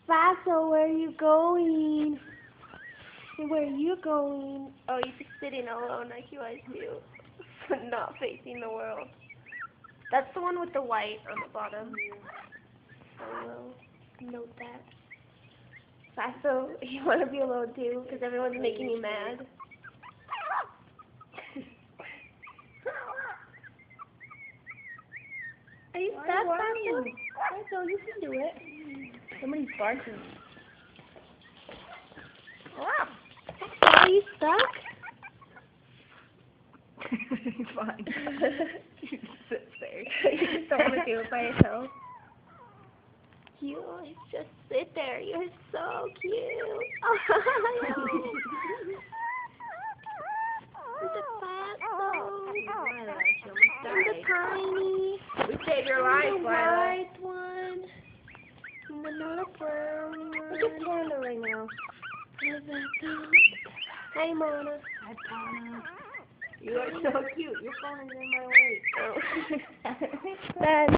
Faso, where are you going? Where are you going? Oh, you're just sitting alone like you always do. Not facing the world. That's the one with the white on the bottom. So we'll note that. Faso, you want to be alone too? Because everyone's making you mad. Are you stuck, Faso? Faso, you can do it. Somebody's barking. Wow. Are you stuck? Fine. You just sit there. You just don't want to do it by yourself. You always just sit there. You're so cute. The Faso. And the tiny. We saved your life, The Lila. white one. And the little brown one. Look at Panda right now. Hi, Mona. Hi, Panda. You are so cute. Your phone is in my way. Oh.